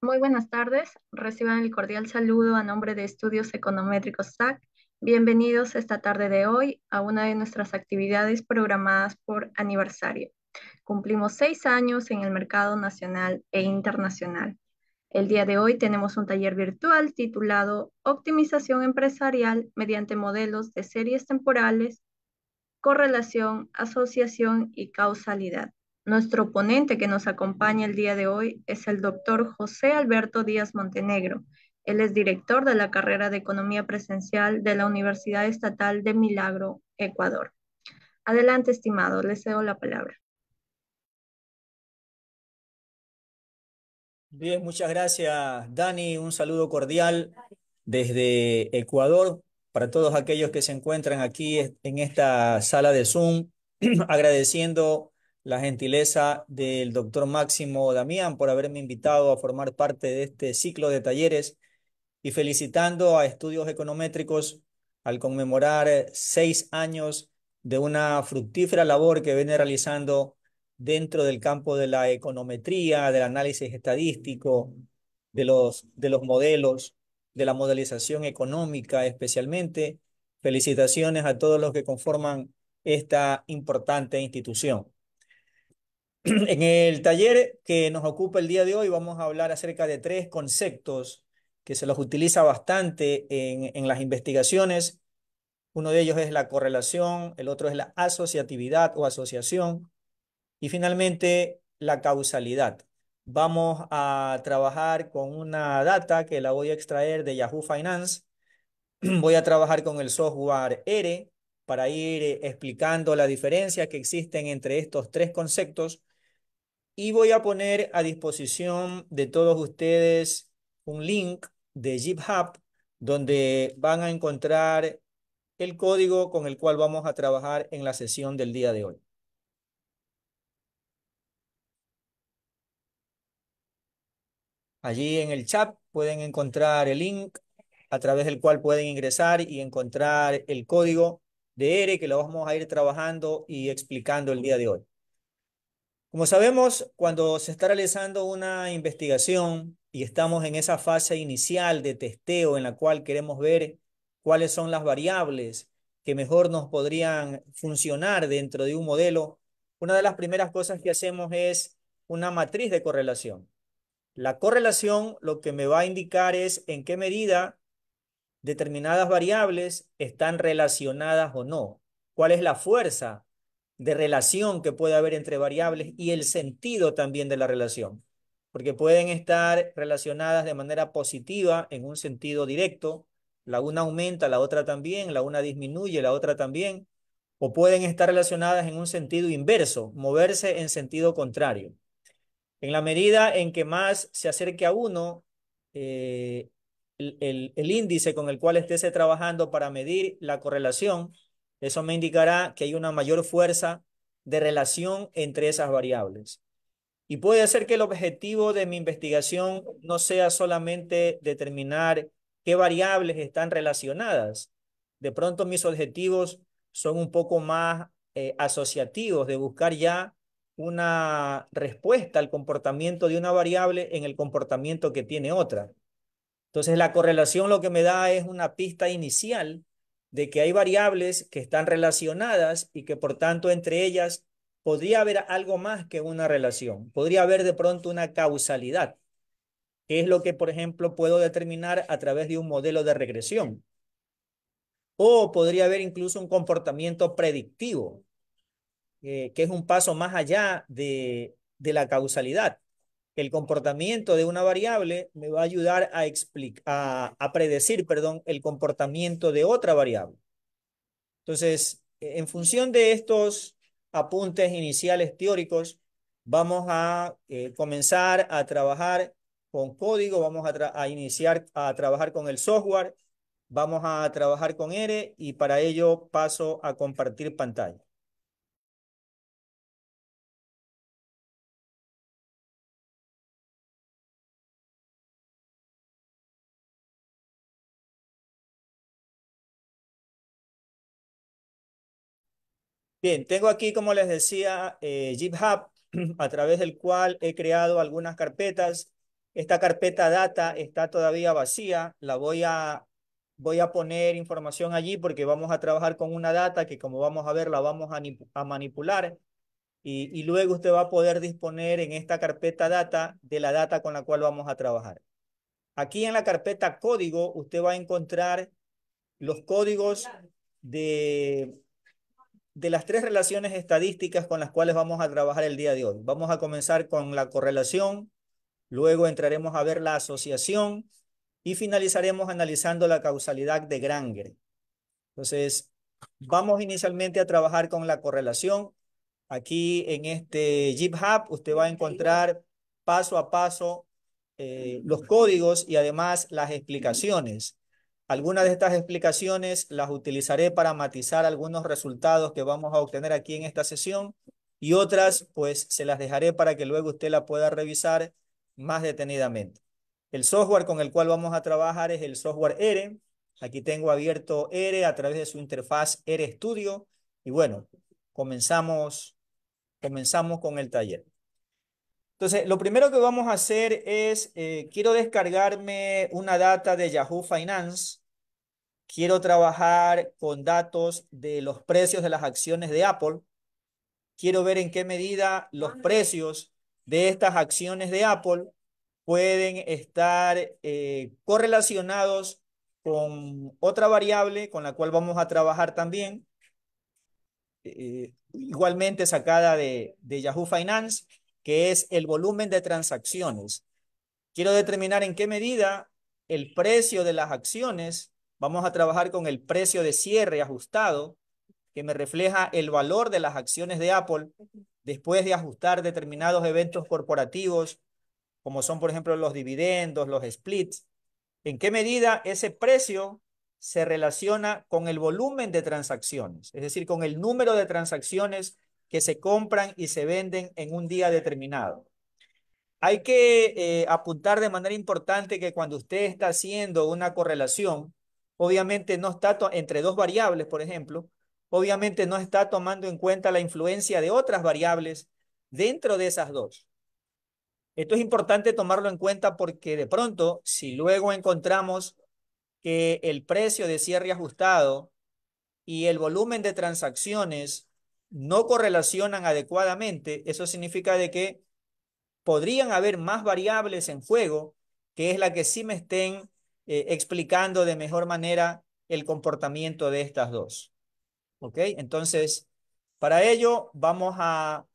Muy buenas tardes. Reciban el cordial saludo a nombre de Estudios Econométricos SAC. Bienvenidos esta tarde de hoy a una de nuestras actividades programadas por aniversario. Cumplimos 6 años en el mercado nacional e internacional. El día de hoy tenemos un taller virtual titulado Optimización empresarial mediante modelos de series temporales, correlación, asociación y causalidad. Nuestro ponente que nos acompaña el día de hoy es el doctor José Alberto Díaz Montenegro. Él es director de la carrera de Economía Presencial de la Universidad Estatal de Milagro, Ecuador. Adelante, estimado, le cedo la palabra. Bien, muchas gracias, Dani. Un saludo cordial desde Ecuador para todos aquellos que se encuentran aquí en esta sala de Zoom, agradeciendo la gentileza del doctor Máximo Damián por haberme invitado a formar parte de este ciclo de talleres y felicitando a Estudios Econométricos al conmemorar 6 años de una fructífera labor que viene realizando dentro del campo de la econometría, del análisis estadístico, de los modelos, de la modelización económica especialmente. Felicitaciones a todos los que conforman esta importante institución. En el taller que nos ocupa el día de hoy vamos a hablar acerca de tres conceptos que se los utiliza bastante en las investigaciones. Uno de ellos es la correlación, el otro es la asociatividad o asociación y finalmente la causalidad. Vamos a trabajar con una data que la voy a extraer de Yahoo Finance. Voy a trabajar con el software R para ir explicando la diferencia que existen entre estos tres conceptos y voy a poner a disposición de todos ustedes un link de GitHub donde van a encontrar el código con el cual vamos a trabajar en la sesión del día de hoy. Allí en el chat pueden encontrar el link a través del cual pueden ingresar y encontrar el código de ERE que lo vamos a ir trabajando y explicando el día de hoy. Como sabemos, cuando se está realizando una investigación y estamos en esa fase inicial de testeo en la cual queremos ver cuáles son las variables que mejor nos podrían funcionar dentro de un modelo, una de las primeras cosas que hacemos es una matriz de correlación. La correlación lo que me va a indicar es en qué medida determinadas variables están relacionadas o no. ¿Cuál es la fuerza de relación que puede haber entre variables y el sentido también de la relación? Porque pueden estar relacionadas de manera positiva en un sentido directo, la una aumenta, la otra también, la una disminuye, la otra también, o pueden estar relacionadas en un sentido inverso, moverse en sentido contrario. En la medida en que más se acerque a uno, eh, el índice con el cual estés trabajando para medir la correlación, eso me indicará que hay una mayor fuerza de relación entre esas variables. Y puede ser que el objetivo de mi investigación no sea solamente determinar qué variables están relacionadas. De pronto mis objetivos son un poco más asociativos, de buscar ya una respuesta al comportamiento de una variable en el comportamiento que tiene otra. Entonces la correlación lo que me da es una pista inicial de que hay variables que están relacionadas y que por tanto entre ellas podría haber algo más que una relación. Podría haber de pronto una causalidad, que es lo que por ejemplo puedo determinar a través de un modelo de regresión. O podría haber incluso un comportamiento predictivo, que es un paso más allá de la causalidad. El comportamiento de una variable me va a ayudar a predecir, perdón, el comportamiento de otra variable. Entonces, en función de estos apuntes iniciales teóricos, vamos a comenzar a trabajar con código, vamos a iniciar a trabajar con el software, vamos a trabajar con R y para ello paso a compartir pantalla. Bien, tengo aquí, como les decía, GitHub, a través del cual he creado algunas carpetas Esta carpeta data está todavía vacía. Voy a poner información allí porque vamos a trabajar con una data que, como vamos a ver, la vamos a manipular y luego usted va a poder disponer en esta carpeta data de la data con la cual vamos a trabajar. Aquí en la carpeta código usted va a encontrar los códigos de, de las tres relaciones estadísticas con las cuales vamos a trabajar el día de hoy. Vamos a comenzar con la correlación, luego entraremos a ver la asociación y finalizaremos analizando la causalidad de Granger. Entonces, vamos inicialmente a trabajar con la correlación. Aquí en este GitHub usted va a encontrar paso a paso los códigos y además las explicaciones. Algunas de estas explicaciones las utilizaré para matizar algunos resultados que vamos a obtener aquí en esta sesión y otras pues se las dejaré para que luego usted la pueda revisar más detenidamente. El software con el cual vamos a trabajar es el software R. Aquí tengo abierto R a través de su interfaz R Studio y bueno, comenzamos con el taller. Entonces, lo primero que vamos a hacer es, quiero descargarme una data de Yahoo Finance. Quiero trabajar con datos de los precios de las acciones de Apple. Quiero ver en qué medida los precios de estas acciones de Apple pueden estar correlacionados con otra variable con la cual vamos a trabajar también, igualmente sacada de Yahoo Finance, que es el volumen de transacciones. Quiero determinar en qué medida el precio de las acciones, vamos a trabajar con el precio de cierre ajustado, que me refleja el valor de las acciones de Apple después de ajustar determinados eventos corporativos, como son, por ejemplo, los dividendos, los splits. ¿En qué medida ese precio se relaciona con el volumen de transacciones? Es decir, con el número de transacciones que se compran y se venden en un día determinado. Hay que apuntar de manera importante que cuando usted está haciendo una correlación, obviamente no está entre dos variables, por ejemplo, obviamente no está tomando en cuenta la influencia de otras variables dentro de esas dos. Esto es importante tomarlo en cuenta porque de pronto, si luego encontramos que el precio de cierre ajustado y el volumen de transacciones no correlacionan adecuadamente, eso significa de que podrían haber más variables en juego, que es la que sí me estén explicando de mejor manera el comportamiento de estas dos. ¿Ok? Entonces, para ello vamos a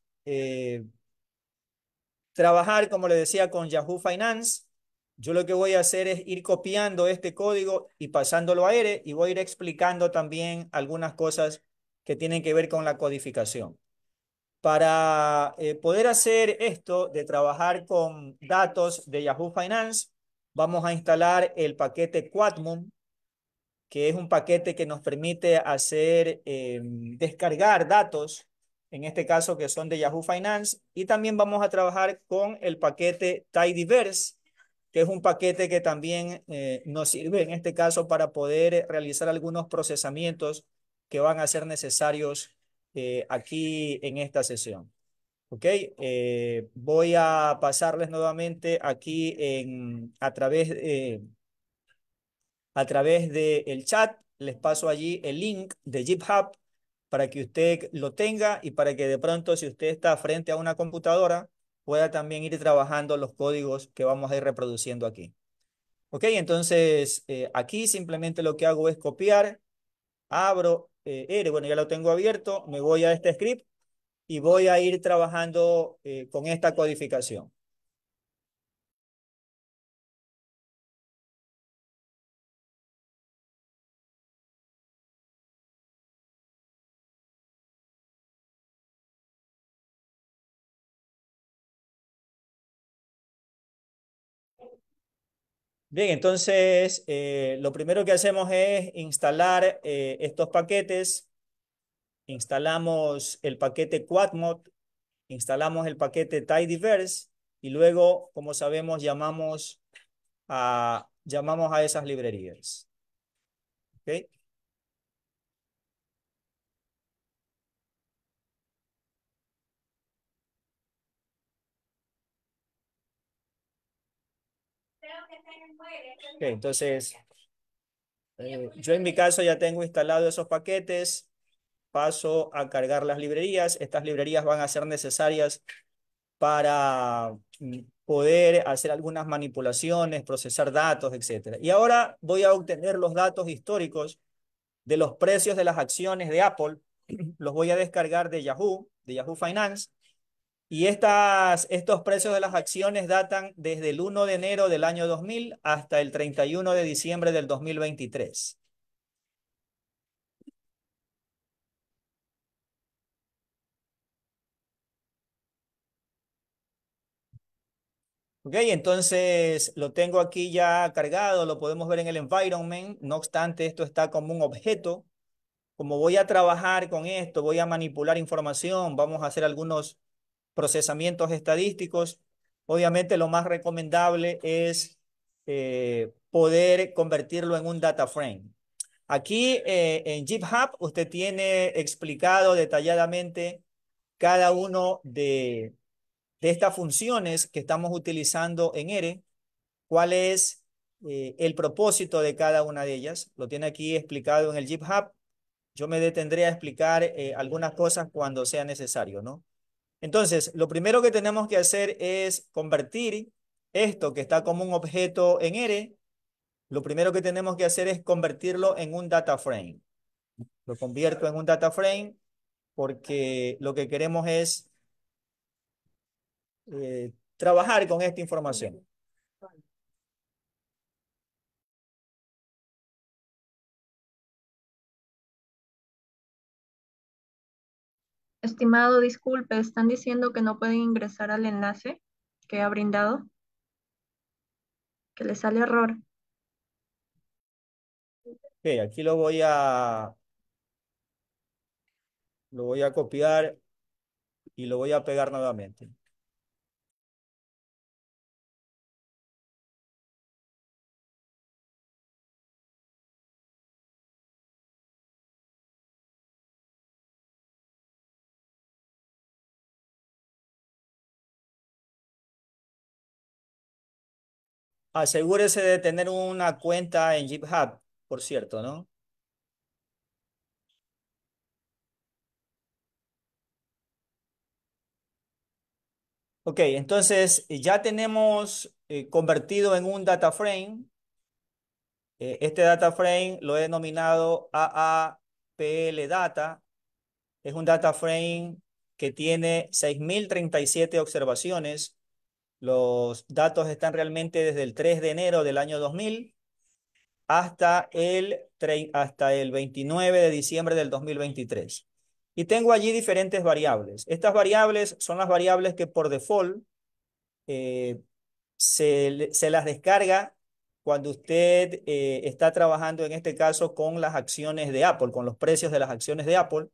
trabajar, como le decía, con Yahoo Finance. Yo lo que voy a hacer es ir copiando este código y pasándolo a R y voy a ir explicando también algunas cosas que tienen que ver con la codificación. Para poder hacer esto de trabajar con datos de Yahoo Finance, vamos a instalar el paquete Quadmon, que es un paquete que nos permite hacer descargar datos, en este caso que son de Yahoo Finance, y también vamos a trabajar con el paquete Tidyverse, que es un paquete que también nos sirve en este caso para poder realizar algunos procesamientos que van a ser necesarios aquí en esta sesión. Ok, voy a pasarles nuevamente aquí a través del chat, les paso allí el link de GitHub para que usted lo tenga y para que de pronto, si usted está frente a una computadora, pueda también ir trabajando los códigos que vamos a ir reproduciendo aquí. Ok, entonces aquí simplemente lo que hago es copiar, abro R, bueno, ya lo tengo abierto, me voy a este script y voy a ir trabajando con esta codificación. Bien, entonces lo primero que hacemos es instalar estos paquetes. Instalamos el paquete QuadMod, instalamos el paquete Tidyverse y luego, como sabemos, llamamos a esas librerías. ¿Okay? Ok, entonces, yo en mi caso ya tengo instalado esos paquetes. Paso a cargar las librerías. Estas librerías van a ser necesarias para poder hacer algunas manipulaciones, procesar datos, etcétera. Y ahora voy a obtener los datos históricos de los precios de las acciones de Apple. Los voy a descargar de Yahoo Finance. Y estos precios de las acciones datan desde el 1 de enero del año 2000 hasta el 31 de diciembre del 2023. Ok, entonces lo tengo aquí ya cargado, lo podemos ver en el environment. No obstante, esto está como un objeto. Como voy a trabajar con esto, voy a manipular información, vamos a hacer algunos procesamientos estadísticos. Obviamente lo más recomendable es poder convertirlo en un data frame. Aquí en GitHub usted tiene explicado detalladamente cada uno de estas funciones que estamos utilizando en ERE, cuál es el propósito de cada una de ellas. Lo tiene aquí explicado en el GitHub. Yo me detendré a explicar algunas cosas cuando sea necesario, ¿no? Entonces, lo primero que tenemos que hacer es convertir esto que está como un objeto en ERE. Lo primero que tenemos que hacer es convertirlo en un data frame. Lo convierto en un data frame porque lo que queremos es trabajar con esta información. Estimado, disculpe, están diciendo que no pueden ingresar al enlace que ha brindado, que le sale error. Ok, aquí lo voy a copiar y lo voy a pegar nuevamente. Asegúrese de tener una cuenta en GitHub, por cierto, ¿no? Ok, entonces ya tenemos convertido en un data frame. Este data frame lo he denominado AAPL Data. Es un data frame que tiene 6037 observaciones. Los datos están realmente desde el 3 de enero del año 2000 hasta el 29 de diciembre del 2023. Y tengo allí diferentes variables. Estas variables son las variables que por default eh, se las descarga cuando usted está trabajando, en este caso, con las acciones de Apple, con los precios de las acciones de Apple.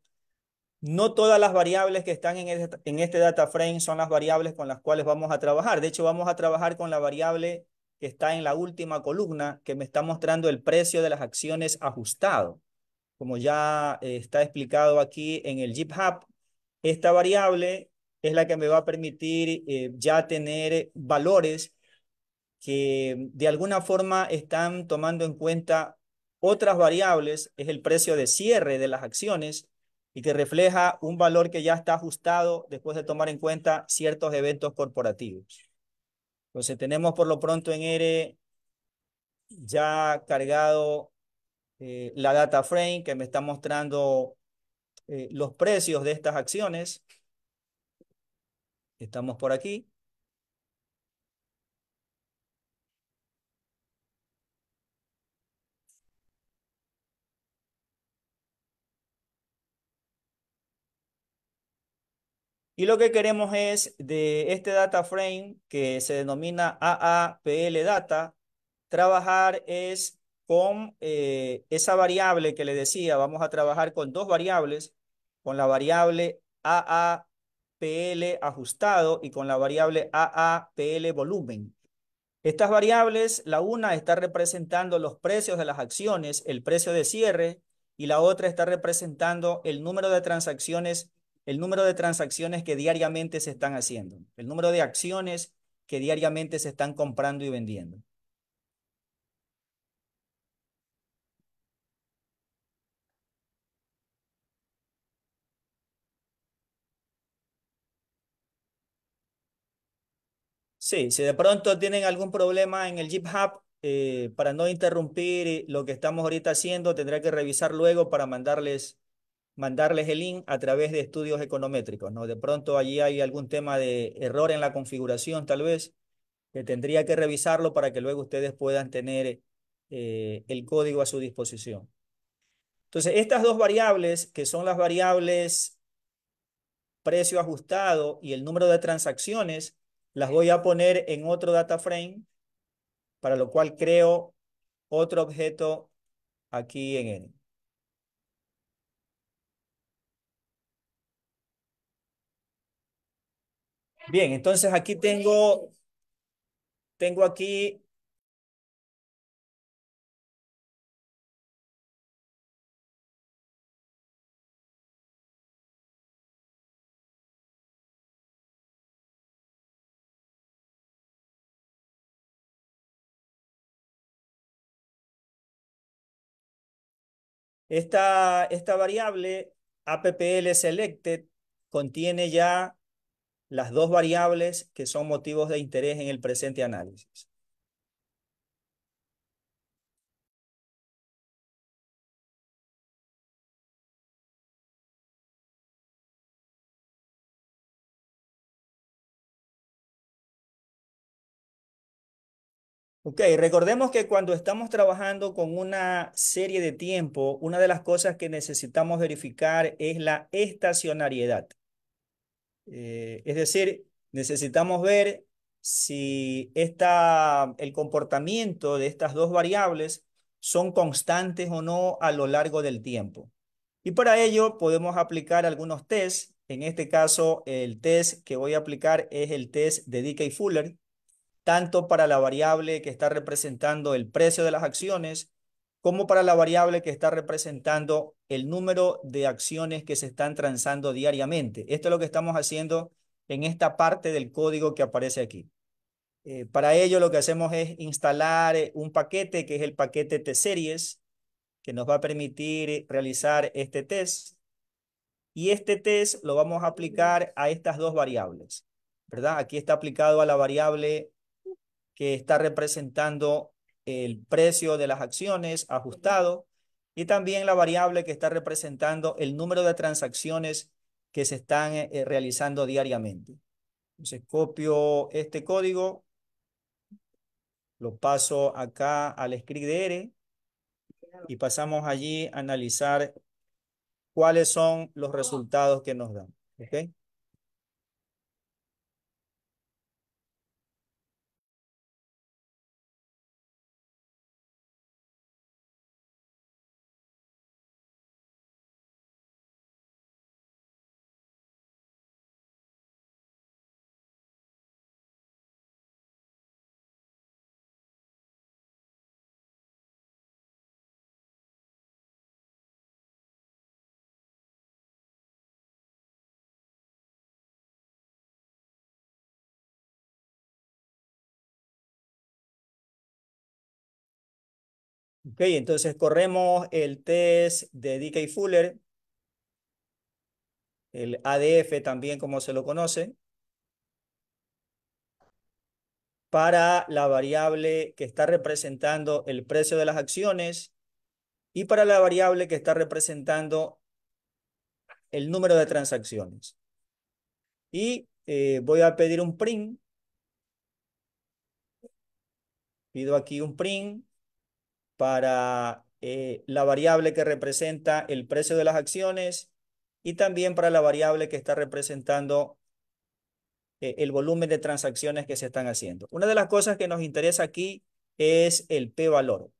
No todas las variables que están en este data frame son las variables con las cuales vamos a trabajar. De hecho, vamos a trabajar con la variable que está en la última columna, que me está mostrando el precio de las acciones ajustado. Como ya está explicado aquí en el GitHub, esta variable es la que me va a permitir ya tener valores que de alguna forma están tomando en cuenta otras variables, es el precio de cierre de las acciones y que refleja un valor que ya está ajustado después de tomar en cuenta ciertos eventos corporativos. Entonces tenemos por lo pronto en ERE ya cargado la data frame que me está mostrando los precios de estas acciones. Estamos por aquí. Y lo que queremos es de este data frame que se denomina AAPL Data, trabajar es con esa variable que le decía, vamos a trabajar con dos variables, con la variable AAPL ajustado y con la variable AAPL volumen. Estas variables, la una está representando los precios de las acciones, el precio de cierre, y la otra está representando el número de transacciones que diariamente se están haciendo, el número de acciones que diariamente se están comprando y vendiendo. Sí, si de pronto tienen algún problema en el GitHub, para no interrumpir lo que estamos ahorita haciendo, tendré que revisar luego para mandarles el link a través de estudios econométricos, ¿no? De pronto allí hay algún tema de error en la configuración, tal vez, que tendría que revisarlo para que luego ustedes puedan tener el código a su disposición. Entonces, estas dos variables, que son las variables precio ajustado y el número de transacciones, las voy a poner en otro data frame, para lo cual creo otro objeto aquí en N. Bien, entonces aquí tengo aquí esta variable APPL selected contiene ya las dos variables que son motivos de interés en el presente análisis. Ok, recordemos que cuando estamos trabajando con una serie de tiempo, una de las cosas que necesitamos verificar es la estacionariedad. Es decir, necesitamos ver si el comportamiento de estas dos variables son constantes o no a lo largo del tiempo. Y para ello podemos aplicar algunos tests. En este caso, el test que voy a aplicar es el test de Dickey-Fuller, tanto para la variable que está representando el precio de las acciones, como para la variable que está representando el número de acciones que se están transando diariamente. Esto es lo que estamos haciendo en esta parte del código que aparece aquí. Para ello lo que hacemos es instalar un paquete que es el paquete T-Series, que nos va a permitir realizar este test. Y este test lo vamos a aplicar a estas dos variables, ¿verdad? Aquí está aplicado a la variable que está representando el precio de las acciones ajustado y también la variable que está representando el número de transacciones que se están realizando diariamente. Entonces copio este código, lo paso acá al script de R y pasamos allí a analizar cuáles son los resultados que nos dan. ¿Ok? Ok, entonces corremos el test de Dickey-Fuller, el ADF también como se lo conoce, para la variable que está representando el precio de las acciones y para la variable que está representando el número de transacciones. Y voy a pedir un print. Pido aquí un print para la variable que representa el precio de las acciones y también para la variable que está representando el volumen de transacciones que se están haciendo. Una de las cosas que nos interesa aquí es el p-valor.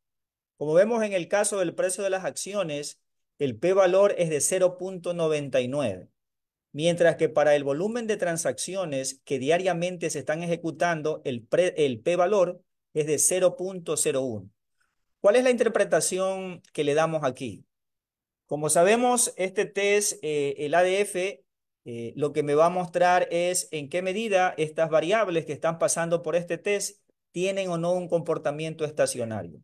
Como vemos en el caso del precio de las acciones, el p-valor es de 0.99, mientras que para el volumen de transacciones que diariamente se están ejecutando, el p-valor es de 0.01. ¿Cuál es la interpretación que le damos aquí? Como sabemos, este test, el ADF, lo que me va a mostrar es en qué medida estas variables que están pasando por este test tienen o no un comportamiento estacionario.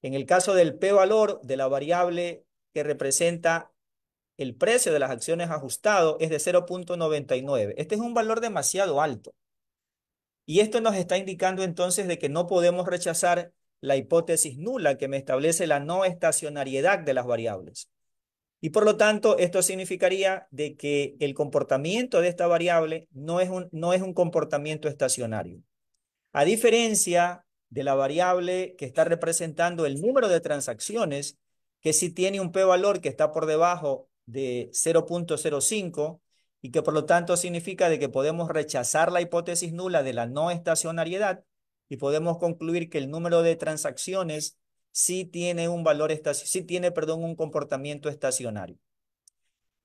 En el caso del p-valor de la variable que representa el precio de las acciones ajustado es de 0.99. Este es un valor demasiado alto. Y esto nos está indicando entonces de que no podemos rechazar la hipótesis nula que me establece la no estacionariedad de las variables. Y por lo tanto, esto significaría de que el comportamiento de esta variable no es un comportamiento estacionario. A diferencia de la variable que está representando el número de transacciones, que sí tiene un p-valor que está por debajo de 0.05 y que por lo tanto significa de que podemos rechazar la hipótesis nula de la no estacionariedad y podemos concluir que el número de transacciones sí tiene un valor sí tiene, perdón, un comportamiento estacionario.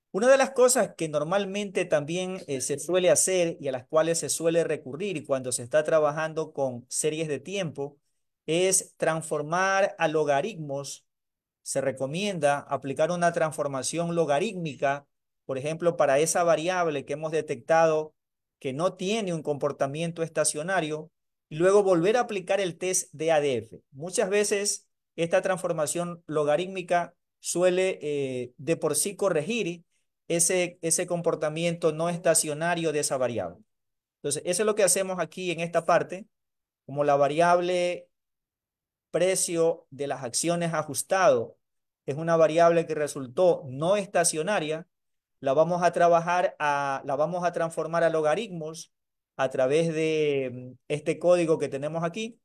Una de las cosas que normalmente también se suele hacer y a las cuales se suele recurrir cuando se está trabajando con series de tiempo es transformar a logaritmos. Se recomienda aplicar una transformación logarítmica, por ejemplo, para esa variable que hemos detectado que no tiene un comportamiento estacionario, y luego volver a aplicar el test de ADF. Muchas veces esta transformación logarítmica suele de por sí corregir ese comportamiento no estacionario de esa variable. Entonces, eso es lo que hacemos aquí en esta parte, como la variable precio de las acciones ajustado es una variable que resultó no estacionaria, la vamos a transformar a logaritmos a través de este código que tenemos aquí.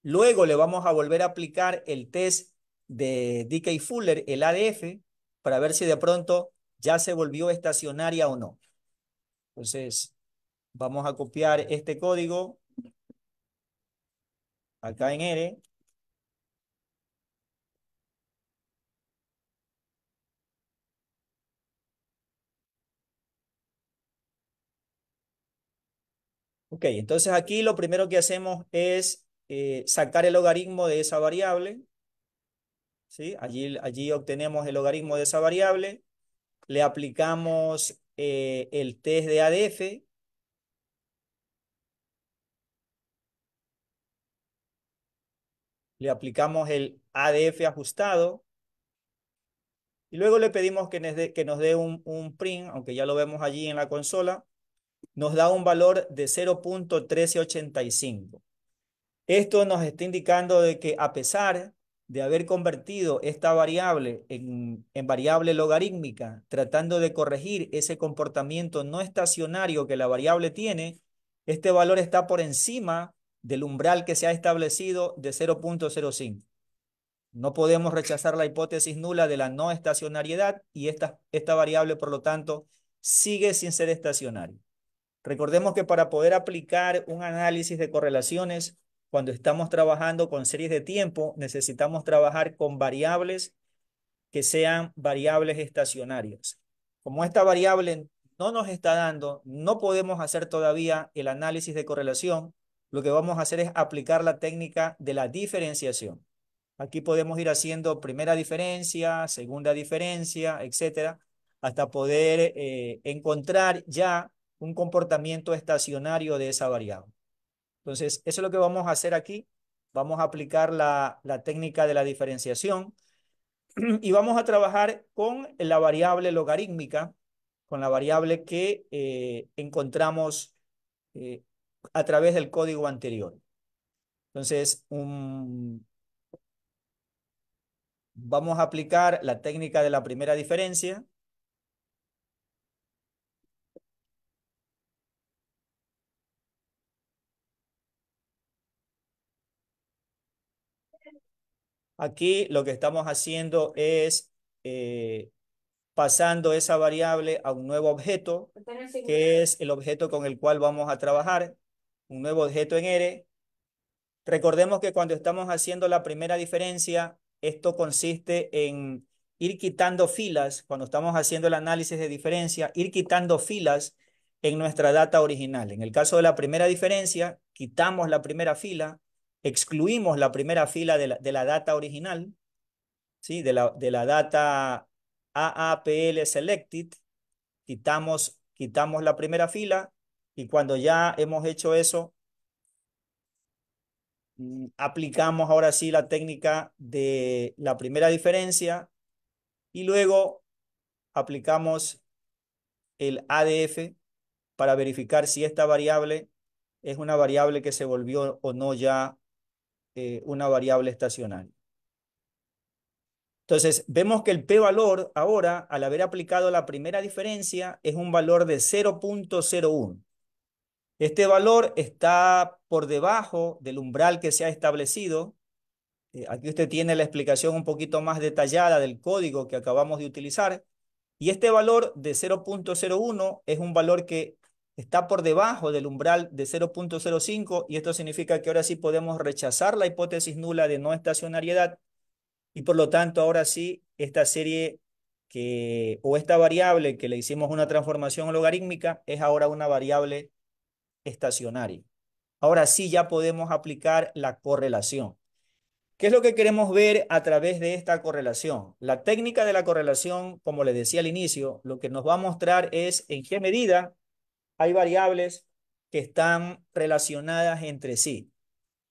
Luego le vamos a volver a aplicar el test de Dickey-Fuller, el ADF, para ver si de pronto ya se volvió estacionaria o no. Entonces, vamos a copiar este código acá en R. Ok, entonces aquí lo primero que hacemos es sacar el logaritmo de esa variable, ¿sí? Allí obtenemos el logaritmo de esa variable, le aplicamos el test de ADF, le aplicamos el ADF ajustado y luego le pedimos que nos dé un print, aunque ya lo vemos allí en la consola, nos da un valor de 0.1385. Esto nos está indicando de que a pesar de haber convertido esta variable en variable logarítmica, tratando de corregir ese comportamiento no estacionario que la variable tiene, este valor está por encima del umbral que se ha establecido de 0.05. No podemos rechazar la hipótesis nula de la no estacionariedad y esta variable, por lo tanto, sigue sin ser estacionaria. Recordemos que para poder aplicar un análisis de correlaciones, cuando estamos trabajando con series de tiempo, necesitamos trabajar con variables que sean variables estacionarias. Como esta variable no nos está dando, no podemos hacer todavía el análisis de correlación, lo que vamos a hacer es aplicar la técnica de la diferenciación. Aquí podemos ir haciendo primera diferencia, segunda diferencia, etcétera, hasta poder encontrar ya un comportamiento estacionario de esa variable. Entonces, eso es lo que vamos a hacer aquí. Vamos a aplicar la técnica de la diferenciación y vamos a trabajar con la variable logarítmica, con la variable que encontramos eh, a través del código anterior. Entonces, vamos a aplicar la técnica de la primera diferencia. Aquí lo que estamos haciendo es eh, pasando esa variable a un nuevo objeto, que es el objeto con el cual vamos a trabajar, un nuevo objeto en R. Recordemos que cuando estamos haciendo la primera diferencia, esto consiste en ir quitando filas, cuando estamos haciendo el análisis de diferencia, ir quitando filas en nuestra data original. En el caso de la primera diferencia, quitamos la primera fila, excluimos la primera fila de la data original, ¿sí? De la data AAPL selected, quitamos la primera fila y cuando ya hemos hecho eso, aplicamos ahora sí la técnica de la primera diferencia y luego aplicamos el ADF para verificar si esta variable es una variable que se volvió o no ya una variable estacionaria. Entonces, vemos que el p-valor ahora, al haber aplicado la primera diferencia, es un valor de 0.01. Este valor está por debajo del umbral que se ha establecido. Aquí usted tiene la explicación un poquito más detallada del código que acabamos de utilizar. Y este valor de 0.01 es un valor que está por debajo del umbral de 0.05 y esto significa que ahora sí podemos rechazar la hipótesis nula de no estacionariedad y por lo tanto ahora sí esta serie o esta variable que le hicimos una transformación logarítmica es ahora una variable estacionaria. Ahora sí ya podemos aplicar la correlación. ¿Qué es lo que queremos ver a través de esta correlación? La técnica de la correlación, como les decía al inicio, lo que nos va a mostrar es en qué medida hay variables que están relacionadas entre sí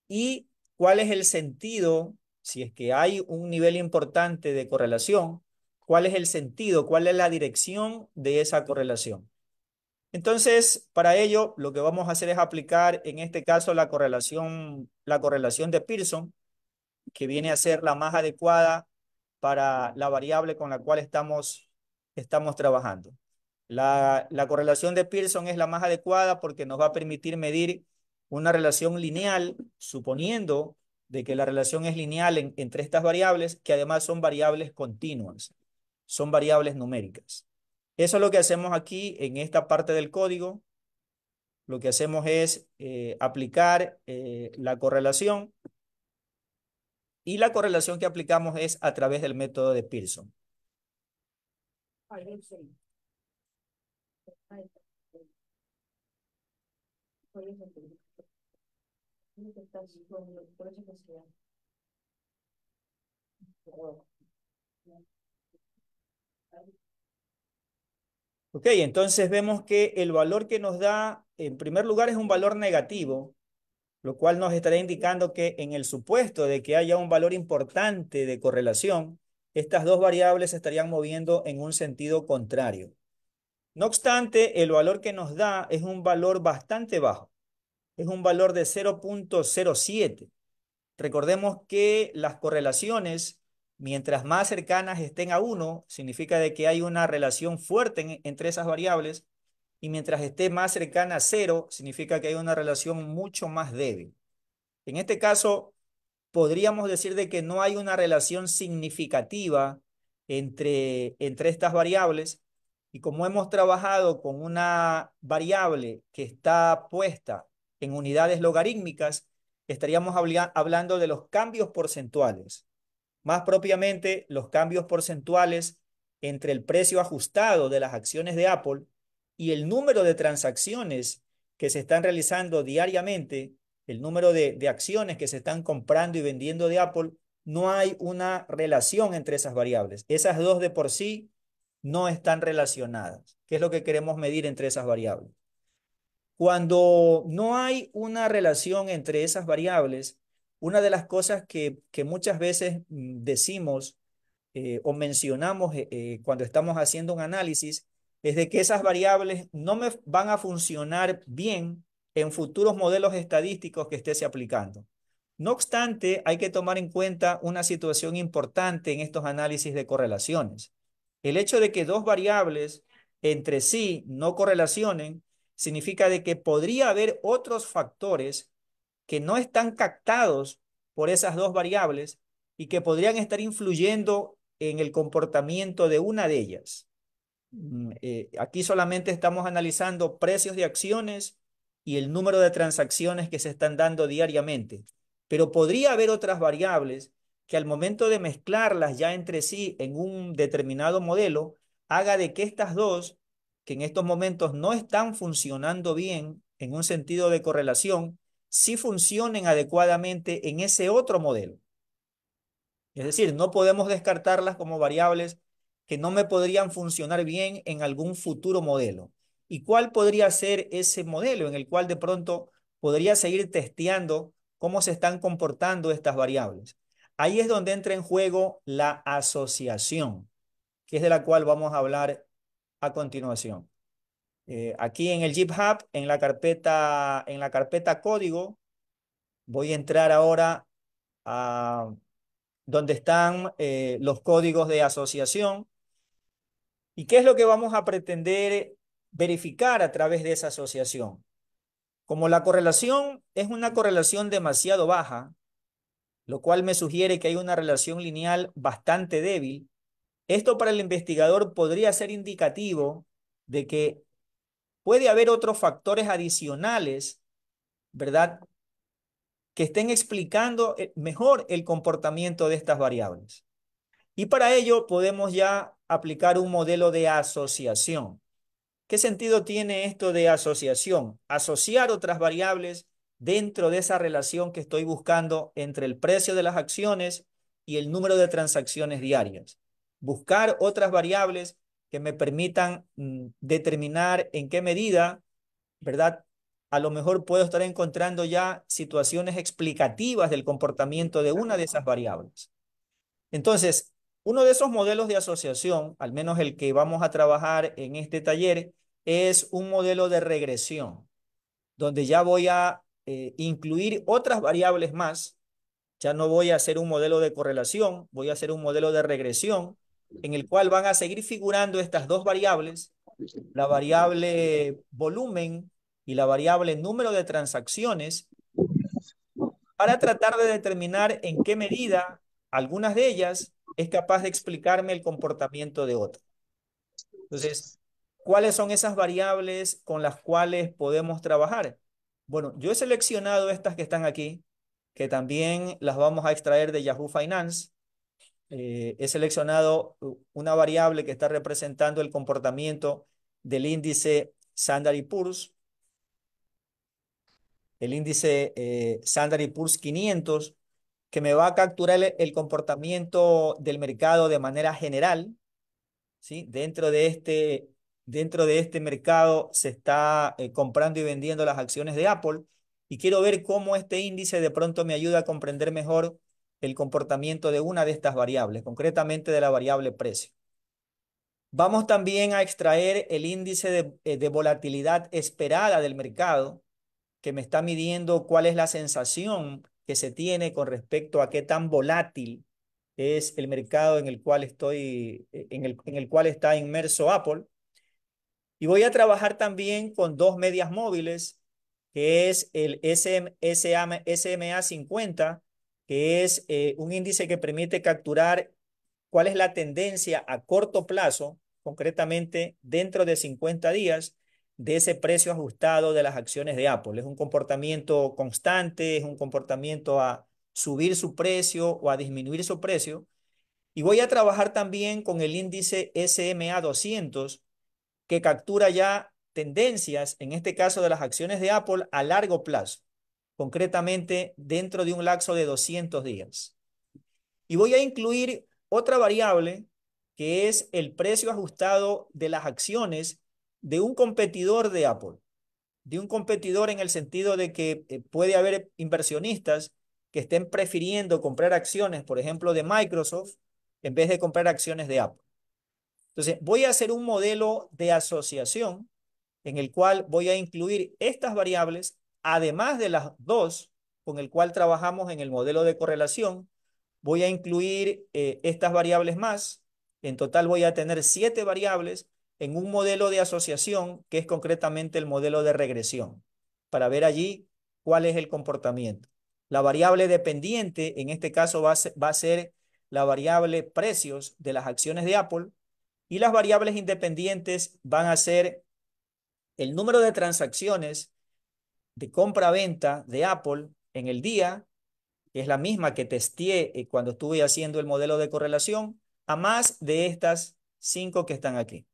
y cuál es el sentido, si es que hay un nivel importante de correlación, cuál es el sentido, cuál es la dirección de esa correlación. Entonces, para ello, lo que vamos a hacer es aplicar, en este caso, la correlación de Pearson, que viene a ser la más adecuada para la variable con la cual estamos trabajando. La correlación de Pearson es la más adecuada porque nos va a permitir medir una relación lineal, suponiendo de que la relación es lineal entre estas variables, que además son variables continuas, son variables numéricas. Eso es lo que hacemos aquí en esta parte del código. Lo que hacemos es aplicar la correlación y la correlación que aplicamos es a través del método de Pearson. Ok, entonces vemos que el valor que nos da, en primer lugar, es un valor negativo, lo cual nos estará indicando que en el supuesto de que haya un valor importante de correlación, estas dos variables se estarían moviendo en un sentido contrario. No obstante, el valor que nos da es un valor bastante bajo, es un valor de 0.07. Recordemos que las correlaciones, mientras más cercanas estén a 1, significa de que hay una relación fuerte entre esas variables, y mientras esté más cercana a 0, significa que hay una relación mucho más débil. En este caso, podríamos decir de que no hay una relación significativa entre estas variables, y como hemos trabajado con una variable que está puesta en unidades logarítmicas, estaríamos hablando de los cambios porcentuales, más propiamente los cambios porcentuales entre el precio ajustado de las acciones de Apple y el número de transacciones que se están realizando diariamente, el número de acciones que se están comprando y vendiendo de Apple. No hay una relación entre esas variables. Esas dos de por sí no están relacionadas. ¿Qué es lo que queremos medir entre esas variables? Cuando no hay una relación entre esas variables, una de las cosas que muchas veces decimos o mencionamos cuando estamos haciendo un análisis es de que esas variables no me van a funcionar bien en futuros modelos estadísticos que estése aplicando. No obstante, hay que tomar en cuenta una situación importante en estos análisis de correlaciones. El hecho de que dos variables entre sí no correlacionen significa de que podría haber otros factores que no están captados por esas dos variables y que podrían estar influyendo en el comportamiento de una de ellas. Aquí solamente estamos analizando precios de acciones y el número de transacciones que se están dando diariamente, pero podría haber otras variables que al momento de mezclarlas ya entre sí en un determinado modelo, haga de que estas dos, que en estos momentos no están funcionando bien en un sentido de correlación, sí funcionen adecuadamente en ese otro modelo. Es decir, no podemos descartarlas como variables que no me podrían funcionar bien en algún futuro modelo. ¿Y cuál podría ser ese modelo en el cual de pronto podría seguir testeando cómo se están comportando estas variables? Ahí es donde entra en juego la asociación, que es de la cual vamos a hablar a continuación. Aquí en el GitHub, en la carpeta código, voy a entrar ahora a donde están los códigos de asociación. ¿Y qué es lo que vamos a pretender verificar a través de esa asociación? Como la correlación es una correlación demasiado baja, lo cual me sugiere que hay una relación lineal bastante débil, esto para el investigador podría ser indicativo de que puede haber otros factores adicionales, ¿verdad?, que estén explicando mejor el comportamiento de estas variables. Y para ello podemos ya aplicar un modelo de asociación. ¿Qué sentido tiene esto de asociación? Asociar otras variables dentro de esa relación que estoy buscando entre el precio de las acciones y el número de transacciones diarias. Buscar otras variables que me permitan determinar en qué medida, ¿verdad? A lo mejor puedo estar encontrando ya situaciones explicativas del comportamiento de una de esas variables. Entonces, uno de esos modelos de asociación, al menos el que vamos a trabajar en este taller, es un modelo de regresión, donde ya voy a incluir otras variables más. Ya no voy a hacer un modelo de correlación, voy a hacer un modelo de regresión en el cual van a seguir figurando estas dos variables, la variable volumen y la variable número de transacciones, para tratar de determinar en qué medida algunas de ellas es capaz de explicarme el comportamiento de otras. Entonces, ¿cuáles son esas variables con las cuales podemos trabajar? Bueno, yo he seleccionado estas que están aquí, que también las vamos a extraer de Yahoo Finance. He seleccionado una variable que está representando el comportamiento del índice Standard Poor's, el índice Standard Poor's 500, que me va a capturar el comportamiento del mercado de manera general, ¿sí? Dentro de este mercado se está comprando y vendiendo las acciones de Apple y quiero ver cómo este índice de pronto me ayuda a comprender mejor el comportamiento de una de estas variables, concretamente de la variable precio. Vamos también a extraer el índice de volatilidad esperada del mercado, que me está midiendo cuál es la sensación que se tiene con respecto a qué tan volátil es el mercado en el cual en el cual está inmerso Apple. Y voy a trabajar también con dos medias móviles, que es el SMA 50, que es un índice que permite capturar cuál es la tendencia a corto plazo, concretamente dentro de 50 días, de ese precio ajustado de las acciones de Apple. Es un comportamiento constante, es un comportamiento a subir su precio o a disminuir su precio. Y voy a trabajar también con el índice SMA 200, que captura ya tendencias, en este caso de las acciones de Apple, a largo plazo, concretamente dentro de un lapso de 200 días. Y voy a incluir otra variable que es el precio ajustado de las acciones de un competidor de Apple, de un competidor en el sentido de que puede haber inversionistas que estén prefiriendo comprar acciones, por ejemplo, de Microsoft, en vez de comprar acciones de Apple. Entonces, voy a hacer un modelo de asociación en el cual voy a incluir estas variables, además de las dos con el cual trabajamos en el modelo de correlación. Voy a incluir estas variables más. En total voy a tener 7 variables en un modelo de asociación que es concretamente el modelo de regresión, para ver allí cuál es el comportamiento. La variable dependiente, en este caso, va a ser la variable precios de las acciones de Apple, y las variables independientes van a ser el número de transacciones de compra-venta de Apple en el día, que es la misma que testé cuando estuve haciendo el modelo de correlación, a más de estas 5 que están aquí.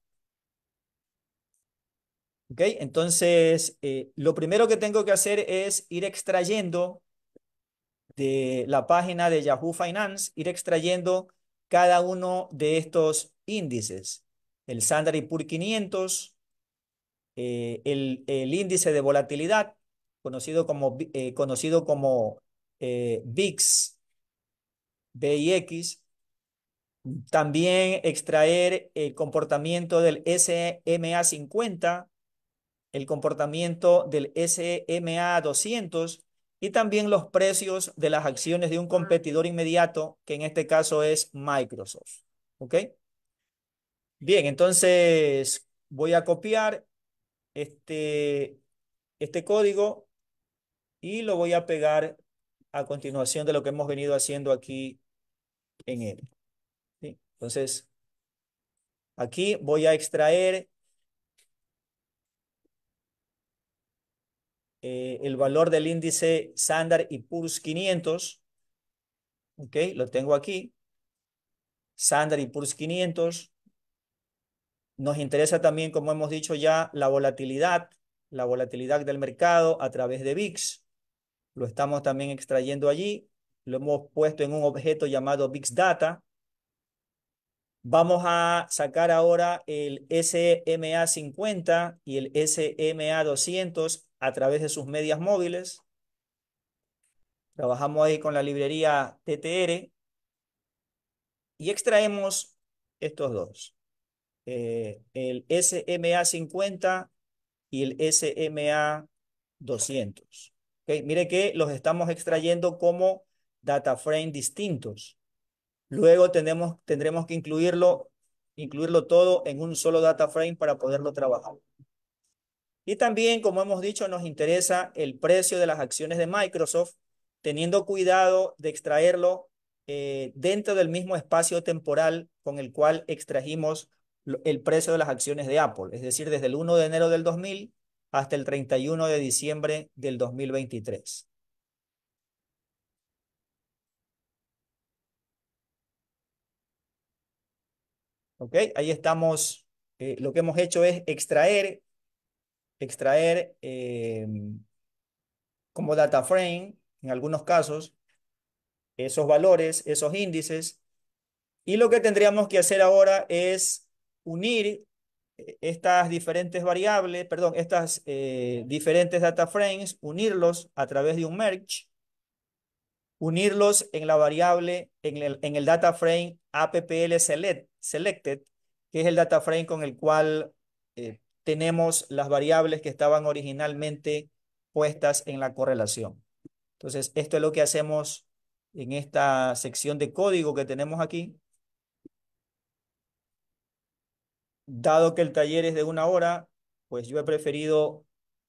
¿Ok? Entonces, lo primero que tengo que hacer es ir extrayendo de la página de Yahoo Finance, ir extrayendo cada uno de estos índices. El Standard Poor's 500, el índice de volatilidad, conocido como VIX, VIX. También extraer el comportamiento del SMA 50, el comportamiento del SMA 200 y también los precios de las acciones de un competidor inmediato, que en este caso es Microsoft. ¿Ok? Bien, entonces voy a copiar este, este código y lo voy a pegar a continuación de lo que hemos venido haciendo aquí en él. ¿Sí? Entonces, aquí voy a extraer el valor del índice Standard y Poor's 500. ¿Ok? Lo tengo aquí. Standard y Poor's 500. Nos interesa también, como hemos dicho ya, la volatilidad del mercado a través de VIX. Lo estamos también extrayendo allí. Lo hemos puesto en un objeto llamado VIX Data. Vamos a sacar ahora el SMA 50 y el SMA 200 a través de sus medias móviles. Trabajamos ahí con la librería TTR y extraemos estos dos. El SMA 50 y el SMA 200. ¿Okay? Mire que los estamos extrayendo como data frame distintos. Luego tendremos que incluirlo todo en un solo data frame para poderlo trabajar. Y también, como hemos dicho, nos interesa el precio de las acciones de Microsoft, teniendo cuidado de extraerlo dentro del mismo espacio temporal con el cual extrajimos el precio de las acciones de Apple, es decir, desde el 1 de enero del 2000 hasta el 31 de diciembre del 2023. ¿Ok? Ahí estamos. Lo que hemos hecho es extraer como data frame, en algunos casos, esos valores, esos índices. Y lo que tendríamos que hacer ahora es unir estas diferentes variables, perdón, estas diferentes data frames, unirlos a través de un merge, unirlos en la variable, en el data frame selected, que es el data frame con el cual tenemos las variables que estaban originalmente puestas en la correlación. Entonces, esto es lo que hacemos en esta sección de código que tenemos aquí. Dado que el taller es de 1 hora, pues yo he preferido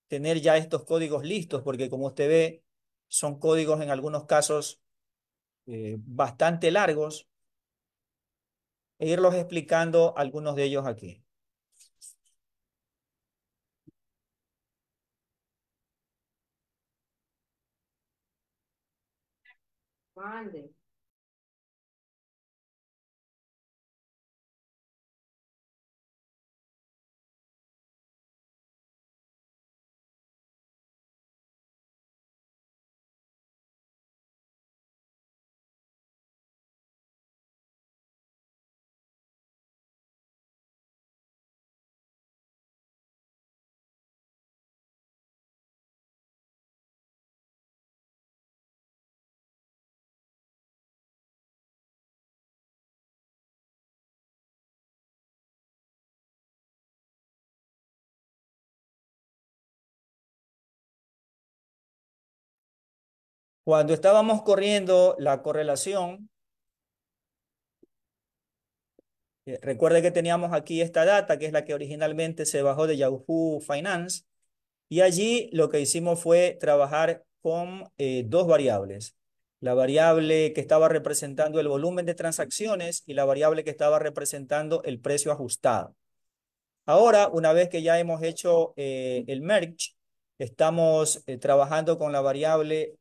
tener ya estos códigos listos, porque como usted ve, son códigos en algunos casos bastante largos, e irlos explicando algunos de ellos aquí. Vale. Cuando estábamos corriendo la correlación, recuerde que teníamos aquí esta data, que es la que originalmente se bajó de Yahoo Finance, y allí lo que hicimos fue trabajar con dos variables. La variable que estaba representando el volumen de transacciones y la variable que estaba representando el precio ajustado. Ahora, una vez que ya hemos hecho el merge, estamos trabajando con la variable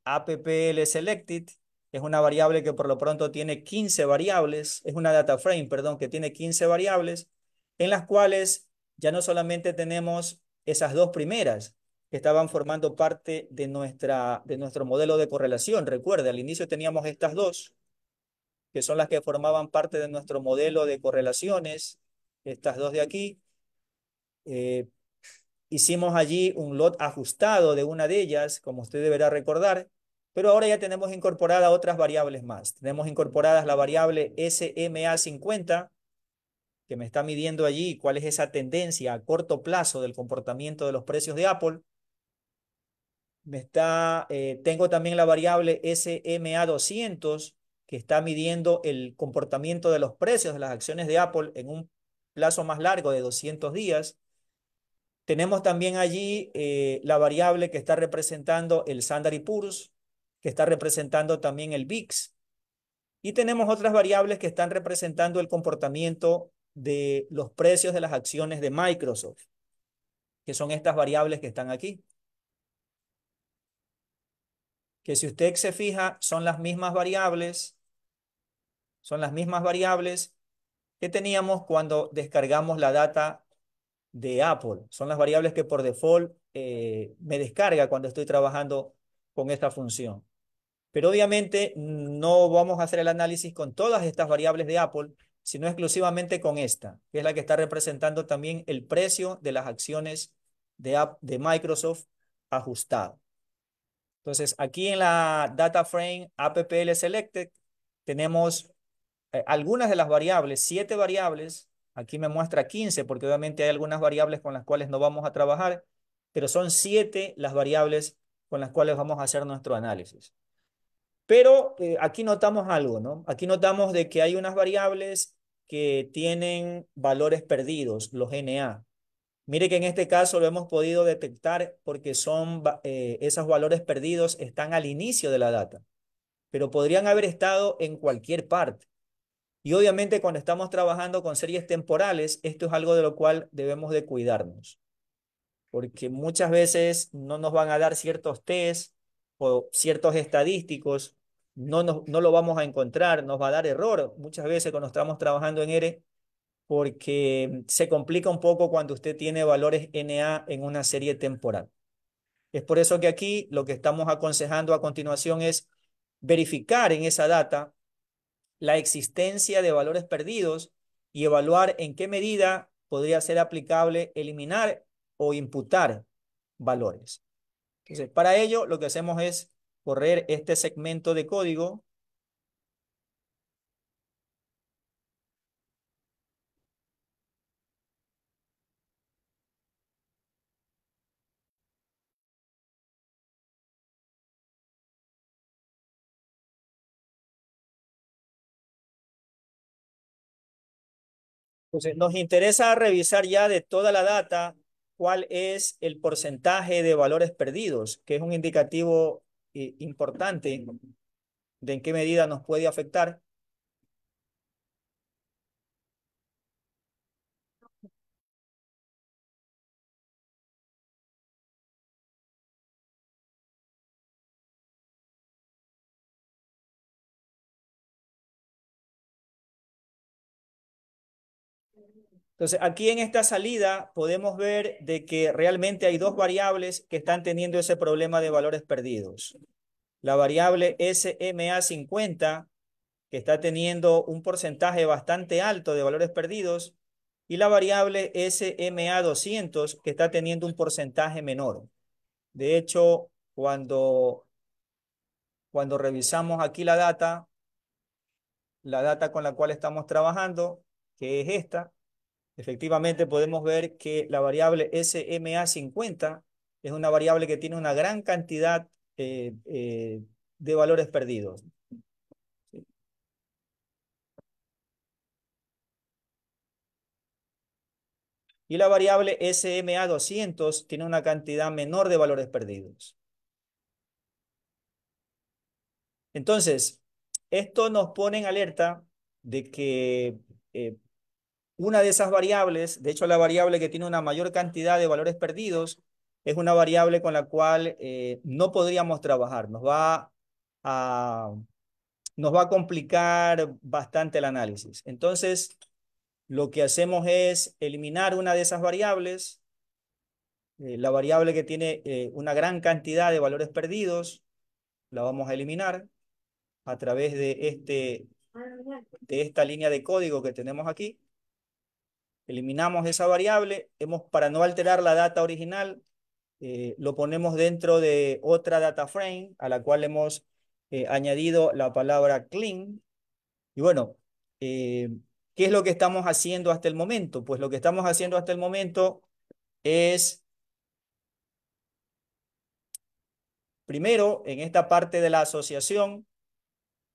selected. Es una variable que por lo pronto tiene 15 variables, es una data frame, perdón, que tiene 15 variables, en las cuales ya no solamente tenemos esas dos primeras que estaban formando parte de nuestro modelo de correlación. Recuerde, al inicio teníamos estas dos, que son las que formaban parte de nuestro modelo de correlaciones, estas dos de aquí. Eh, Hicimos allí un lot ajustado de una de ellas, como usted deberá recordar, pero ahora ya tenemos incorporadas otras variables más. Tenemos incorporadas la variable SMA 50 que me está midiendo allí cuál es esa tendencia a corto plazo del comportamiento de los precios de Apple. Tengo también la variable SMA200 que está midiendo el comportamiento de los precios de las acciones de Apple en un plazo más largo de 200 días. Tenemos también allí la variable que está representando el Standard Poor's, que está representando también el VIX. Y tenemos otras variables que están representando el comportamiento de los precios de las acciones de Microsoft, que son estas variables que están aquí. Que si usted se fija, son las mismas variables que teníamos cuando descargamos la data de Apple. Son las variables que por default me descarga cuando estoy trabajando con esta función. Pero obviamente no vamos a hacer el análisis con todas estas variables de Apple, sino exclusivamente con esta, que es la que está representando también el precio de las acciones de Microsoft ajustado. Entonces, aquí en la Data Frame APPL Selected tenemos algunas de las variables, 7 variables. Aquí me muestra 15 porque obviamente hay algunas variables con las cuales no vamos a trabajar, pero son 7 las variables con las cuales vamos a hacer nuestro análisis. Pero aquí notamos algo, ¿no? Aquí notamos de que hay unas variables que tienen valores perdidos, los NA. Mire que en este caso lo hemos podido detectar porque esos valores perdidos están al inicio de la data, pero podrían haber estado en cualquier parte. Y obviamente cuando estamos trabajando con series temporales, esto es algo de lo cual debemos de cuidarnos, porque muchas veces no nos van a dar ciertos test o ciertos estadísticos, no lo vamos a encontrar, nos va a dar error muchas veces cuando estamos trabajando en R porque se complica un poco cuando usted tiene valores NA en una serie temporal. Es por eso que aquí lo que estamos aconsejando a continuación es verificar en esa data la existencia de valores perdidos y evaluar en qué medida podría ser aplicable eliminar o imputar valores. Entonces, para ello lo que hacemos es correr este segmento de código. Entonces, nos interesa revisar ya de toda la data cuál es el porcentaje de valores perdidos, que es un indicativo importante de en qué medida nos puede afectar. Entonces, aquí en esta salida podemos ver de que realmente hay dos variables que están teniendo ese problema de valores perdidos. La variable SMA50, que está teniendo un porcentaje bastante alto de valores perdidos, y la variable SMA200, que está teniendo un porcentaje menor. De hecho, cuando revisamos aquí la data con la cual estamos trabajando, que es esta, efectivamente podemos ver que la variable SMA50 es una variable que tiene una gran cantidad de valores perdidos. Y la variable SMA200 tiene una cantidad menor de valores perdidos. Entonces, esto nos pone en alerta de que una de esas variables, de hecho la variable que tiene una mayor cantidad de valores perdidos, es una variable con la cual no podríamos trabajar. A, nos va a complicar bastante el análisis. Entonces, lo que hacemos es eliminar una de esas variables, la variable que tiene una gran cantidad de valores perdidos, la vamos a eliminar a través de esta línea de código que tenemos aquí. Eliminamos esa variable, para no alterar la data original, lo ponemos dentro de otra data frame a la cual hemos añadido la palabra clean. Y bueno, ¿Qué es lo que estamos haciendo hasta el momento? Pues lo que estamos haciendo hasta el momento es, primero, en esta parte de la asociación,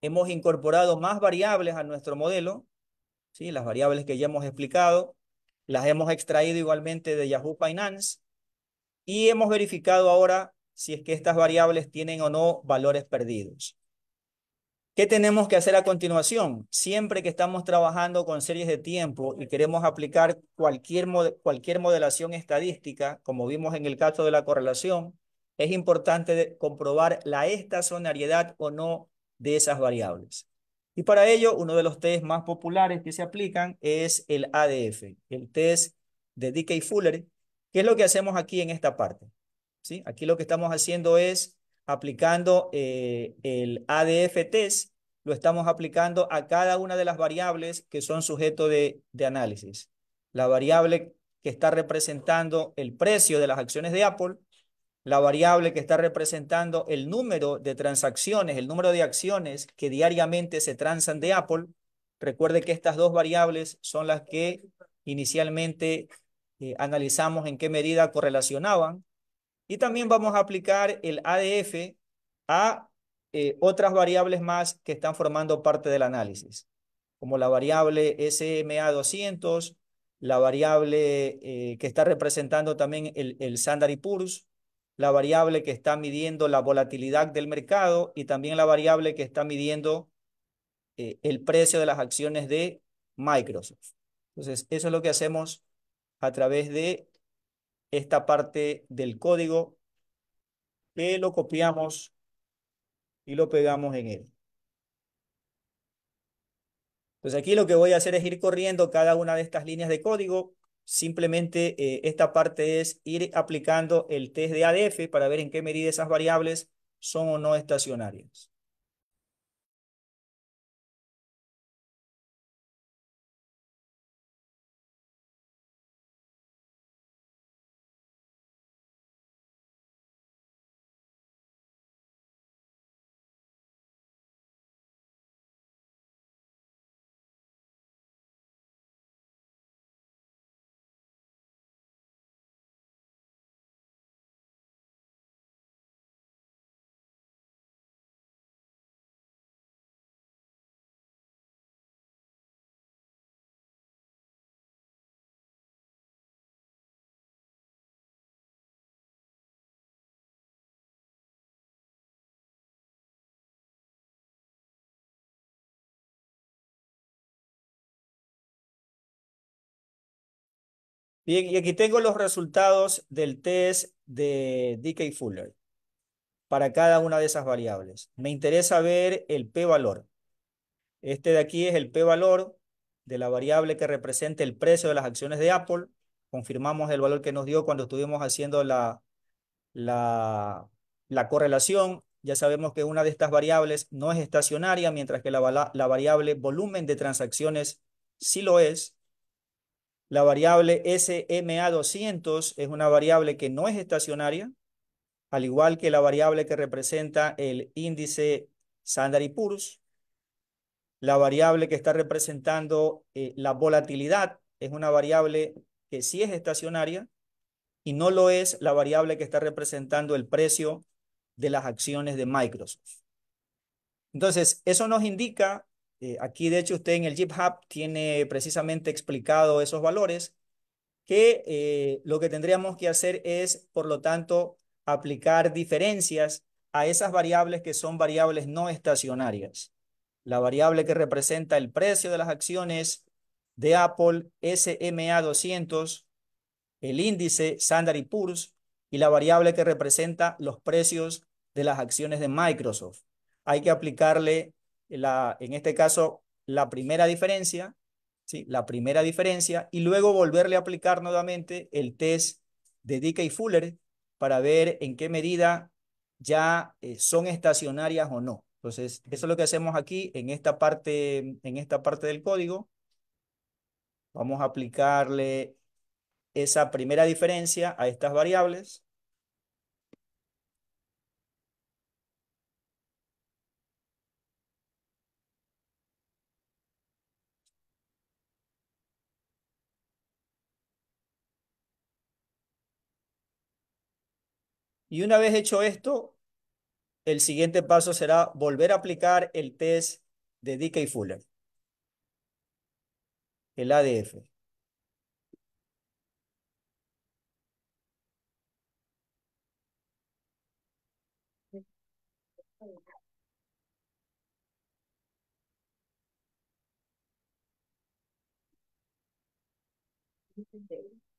hemos incorporado más variables a nuestro modelo, ¿sí? Las variables que ya hemos explicado, las hemos extraído igualmente de Yahoo Finance y hemos verificado ahora si es que estas variables tienen o no valores perdidos. ¿Qué tenemos que hacer a continuación? Siempre que estamos trabajando con series de tiempo y queremos aplicar cualquier modelación estadística, como vimos en el caso de la correlación, es importante comprobar la estacionariedad o no de esas variables. Y para ello, uno de los test más populares que se aplican es el ADF, el test de Dickey-Fuller, que es lo que hacemos aquí en esta parte. ¿Sí? Aquí lo que estamos haciendo es aplicando el ADF test, lo estamos aplicando a cada una de las variables que son sujeto de análisis. La variable que está representando el precio de las acciones de Apple, la variable que está representando el número de transacciones, el número de acciones que diariamente se transan de Apple. Recuerde que estas dos variables son las que inicialmente analizamos en qué medida correlacionaban. Y también vamos a aplicar el ADF a otras variables más que están formando parte del análisis, como la variable SMA200, la variable que está representando también el Standard Poor's, la variable que está midiendo la volatilidad del mercado y también la variable que está midiendo el precio de las acciones de Microsoft. Entonces, eso es lo que hacemos a través de esta parte del código que lo copiamos y lo pegamos en él. Pues aquí lo que voy a hacer es ir corriendo cada una de estas líneas de código. Simplemente esta parte es ir aplicando el test de ADF para ver en qué medida esas variables son o no estacionarias. Bien, y aquí tengo los resultados del test de Dickey-Fuller para cada una de esas variables. Me interesa ver el p-valor. Este de aquí es el p-valor de la variable que representa el precio de las acciones de Apple. Confirmamos el valor que nos dio cuando estuvimos haciendo la, la correlación. Ya sabemos que una de estas variables no es estacionaria, mientras que la variable volumen de transacciones sí lo es. La variable SMA200 es una variable que no es estacionaria, al igual que la variable que representa el índice Standard Poor's. La variable que está representando la volatilidad es una variable que sí es estacionaria y no lo es la variable que está representando el precio de las acciones de Microsoft. Entonces, eso nos indica, aquí de hecho usted en el GitHub tiene precisamente explicado esos valores, que lo que tendríamos que hacer es, por lo tanto, aplicar diferencias a esas variables que son variables no estacionarias. La variable que representa el precio de las acciones de Apple, SMA200, el índice Standard Poor's y la variable que representa los precios de las acciones de Microsoft. Hay que aplicarle, en este caso, la primera diferencia, ¿sí? La primera diferencia y luego volverle a aplicar nuevamente el test de Dickey-Fuller para ver en qué medida ya son estacionarias o no. Entonces, eso es lo que hacemos aquí en esta parte del código. Vamos a aplicarle esa primera diferencia a estas variables. Y una vez hecho esto, el siguiente paso será volver a aplicar el test de Dickey-Fuller, el ADF.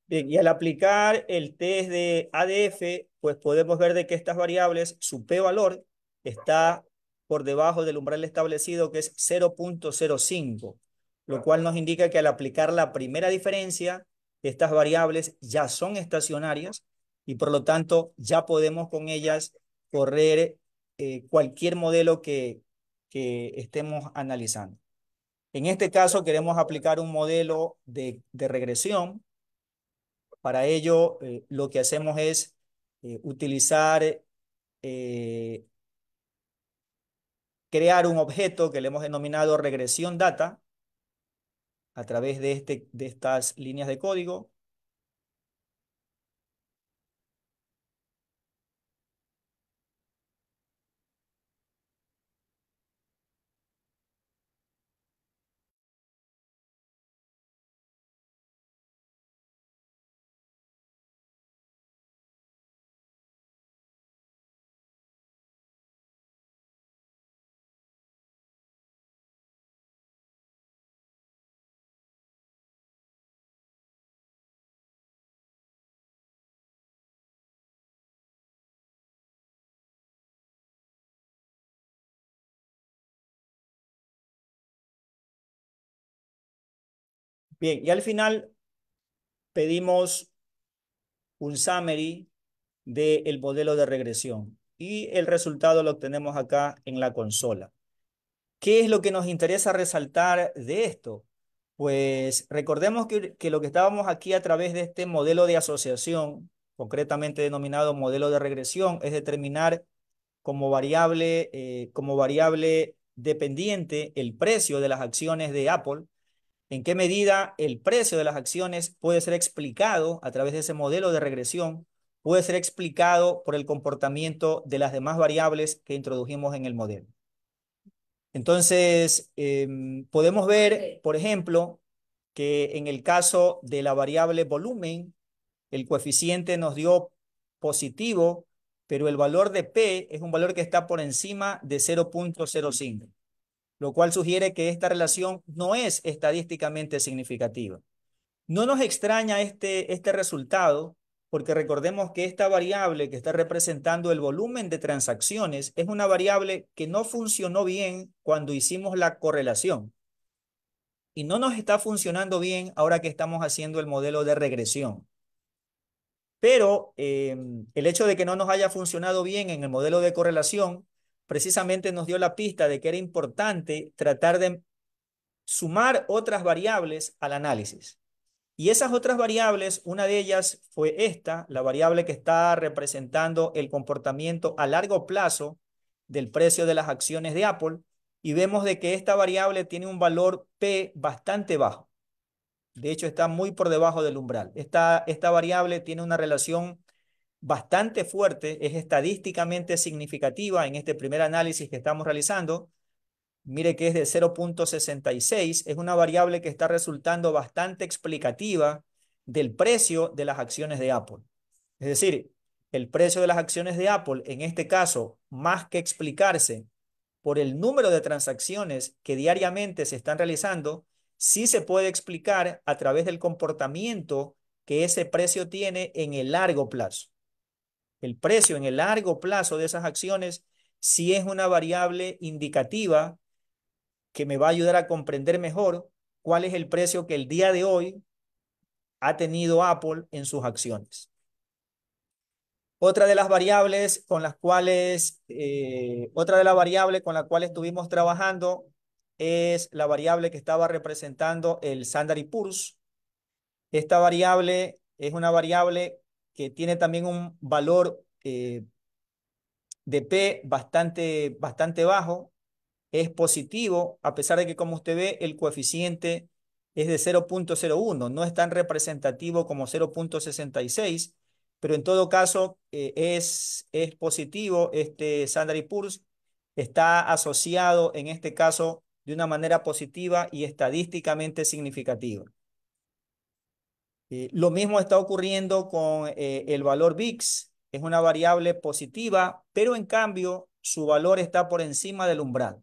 Bien, y al aplicar el test de ADF, pues podemos ver de que estas variables, su p-valor está por debajo del umbral establecido, que es 0,05, lo cual nos indica que al aplicar la primera diferencia, estas variables ya son estacionarias y por lo tanto ya podemos con ellas correr cualquier modelo que estemos analizando. En este caso queremos aplicar un modelo de regresión. Para ello, lo que hacemos es utilizar, crear un objeto que le hemos denominado regresión data a través de estas líneas de código. Bien, y al final pedimos un summary del modelo de regresión y el resultado lo obtenemos acá en la consola. ¿Qué es lo que nos interesa resaltar de esto? Pues recordemos que lo que estábamos aquí a través de este modelo de asociación, concretamente denominado modelo de regresión, es determinar como variable dependiente el precio de las acciones de Apple. ¿En qué medida el precio de las acciones puede ser explicado a través de ese modelo de regresión? Puede ser explicado por el comportamiento de las demás variables que introdujimos en el modelo. Entonces, podemos ver, por ejemplo, que en el caso de la variable volumen, el coeficiente nos dio positivo, pero el valor de P es un valor que está por encima de 0,05, lo cual sugiere que esta relación no es estadísticamente significativa. No nos extraña este resultado, porque recordemos que esta variable que está representando el volumen de transacciones es una variable que no funcionó bien cuando hicimos la correlación y no nos está funcionando bien ahora que estamos haciendo el modelo de regresión. Pero el hecho de que no nos haya funcionado bien en el modelo de correlación precisamente nos dio la pista de que era importante tratar de sumar otras variables al análisis. Y esas otras variables, una de ellas fue esta, la variable que está representando el comportamiento a largo plazo del precio de las acciones de Apple. Y vemos de que esta variable tiene un valor P bastante bajo. De hecho, está muy por debajo del umbral. Esta variable tiene una relación bastante fuerte, es estadísticamente significativa en este primer análisis que estamos realizando. Mire que es de 0,66, es una variable que está resultando bastante explicativa del precio de las acciones de Apple. Es decir, el precio de las acciones de Apple, en este caso, más que explicarse por el número de transacciones que diariamente se están realizando, sí se puede explicar a través del comportamiento que ese precio tiene en el largo plazo. El precio en el largo plazo de esas acciones sí es una variable indicativa que me va a ayudar a comprender mejor cuál es el precio que el día de hoy ha tenido Apple en sus acciones. Otra de las variables con las cuales, otra de las variables con la cual estuvimos trabajando es la variable que estaba representando el Standard & Poor's. Esta variable es una variable que tiene también un valor de P bastante bajo, es positivo, a pesar de que, como usted ve, el coeficiente es de 0,01, no es tan representativo como 0,66, pero en todo caso es positivo. Este Standard Poor's está asociado en este caso de una manera positiva y estadísticamente significativa. Lo mismo está ocurriendo con el valor VIX, es una variable positiva, pero en cambio su valor está por encima del umbral.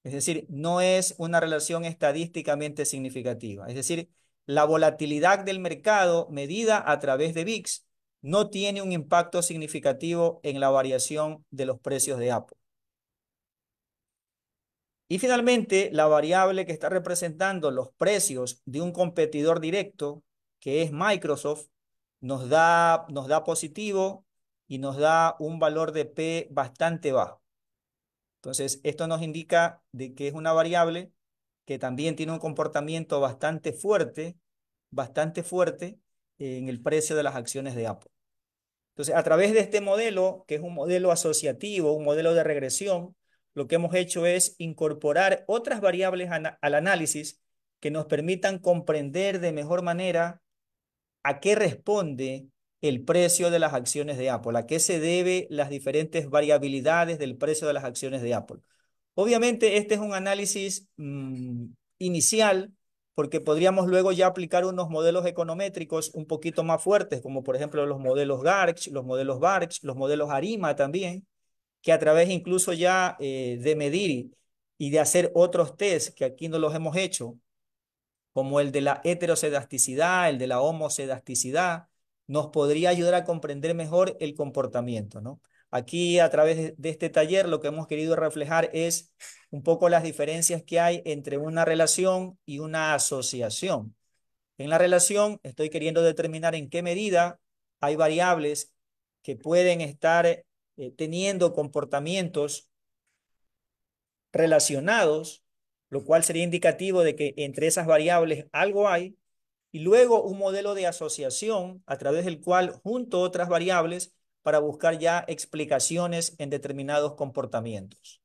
Es decir, no es una relación estadísticamente significativa. Es decir, la volatilidad del mercado medida a través de VIX no tiene un impacto significativo en la variación de los precios de Apple. Y finalmente, la variable que está representando los precios de un competidor directo, que es Microsoft, nos da positivo y nos da un valor de P bastante bajo. Entonces, esto nos indica de que es una variable que también tiene un comportamiento bastante fuerte en el precio de las acciones de Apple. Entonces, a través de este modelo, que es un modelo asociativo, un modelo de regresión, lo que hemos hecho es incorporar otras variables al análisis que nos permitan comprender de mejor manera a qué responde el precio de las acciones de Apple, a qué se debe las diferentes variabilidades del precio de las acciones de Apple. Obviamente, este es un análisis inicial, porque podríamos luego ya aplicar unos modelos econométricos un poquito más fuertes, como por ejemplo los modelos GARCH, los modelos BARCH, los modelos ARIMA también, que a través incluso ya de medir y de hacer otros test que aquí no los hemos hecho, como el de la heterosedasticidad, el de la homosedasticidad, nos podría ayudar a comprender mejor el comportamiento, ¿no? Aquí, a través de este taller, lo que hemos querido reflejar es un poco las diferencias que hay entre una relación y una asociación. En la relación, estoy queriendo determinar en qué medida hay variables que pueden estar teniendo comportamientos relacionados, lo cual sería indicativo de que entre esas variables algo hay, y luego un modelo de asociación a través del cual junto otras variables para buscar ya explicaciones en determinados comportamientos.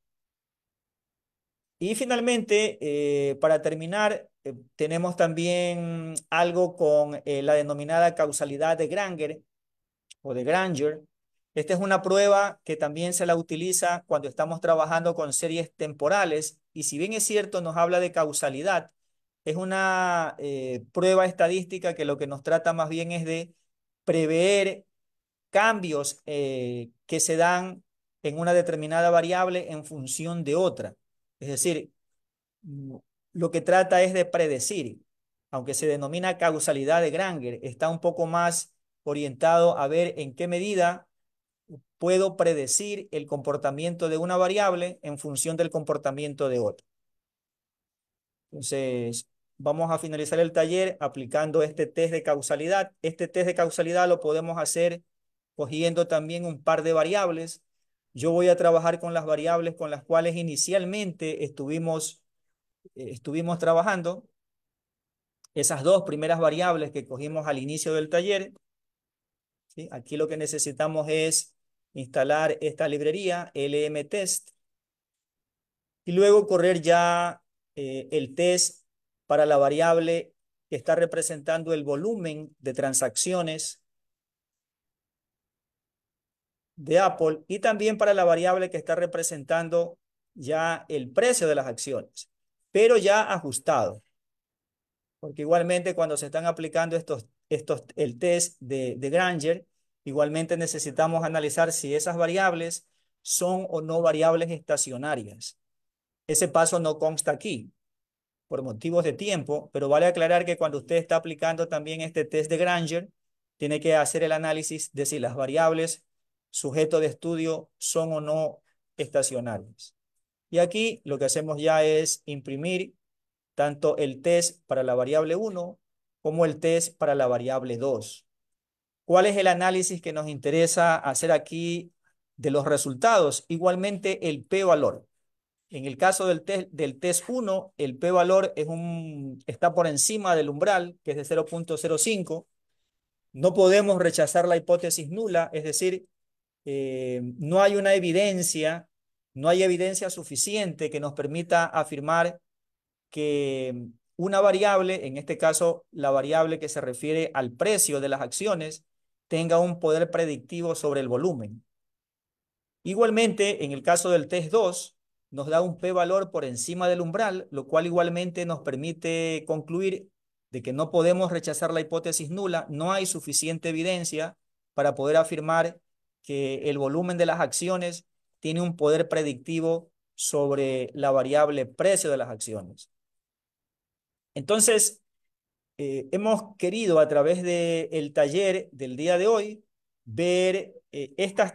Y finalmente, para terminar, tenemos también algo con la denominada causalidad de Granger o de Granger. Esta es una prueba que también se la utiliza cuando estamos trabajando con series temporales, y si bien es cierto, nos habla de causalidad, es una prueba estadística que lo que nos trata más bien es de prever cambios que se dan en una determinada variable en función de otra. Es decir, mm, lo que trata es de predecir, aunque se denomina causalidad de Granger, está un poco más orientado a ver en qué medida puedo predecir el comportamiento de una variable en función del comportamiento de otra. Entonces, vamos a finalizar el taller aplicando este test de causalidad. Este test de causalidad lo podemos hacer cogiendo también un par de variables. Yo voy a trabajar con las variables con las cuales inicialmente estuvimos trabajando. Esas dos primeras variables que cogimos al inicio del taller, ¿sí? Aquí lo que necesitamos es instalar esta librería LM-Test y luego correr ya el test para la variable que está representando el volumen de transacciones de Apple y también para la variable que está representando ya el precio de las acciones, pero ya ajustado. Porque igualmente cuando se están aplicando el test de Granger, igualmente necesitamos analizar si esas variables son o no variables estacionarias. Ese paso no consta aquí por motivos de tiempo, pero vale aclarar que cuando usted está aplicando también este test de Granger, tiene que hacer el análisis de si las variables sujeto de estudio son o no estacionarias. Y aquí lo que hacemos ya es imprimir tanto el test para la variable 1 como el test para la variable 2. ¿Cuál es el análisis que nos interesa hacer aquí de los resultados? Igualmente el p-valor. En el caso del test 1, el p-valor está por encima del umbral, que es de 0.05. No podemos rechazar la hipótesis nula, es decir, no hay no hay evidencia suficiente que nos permita afirmar que una variable, en este caso la variable que se refiere al precio de las acciones, tenga un poder predictivo sobre el volumen. Igualmente, en el caso del test 2, nos da un p-valor por encima del umbral, lo cual igualmente nos permite concluir de que no podemos rechazar la hipótesis nula, no hay suficiente evidencia para poder afirmar que el volumen de las acciones tiene un poder predictivo sobre la variable precio de las acciones. Entonces, hemos querido a través del taller del día de hoy ver estos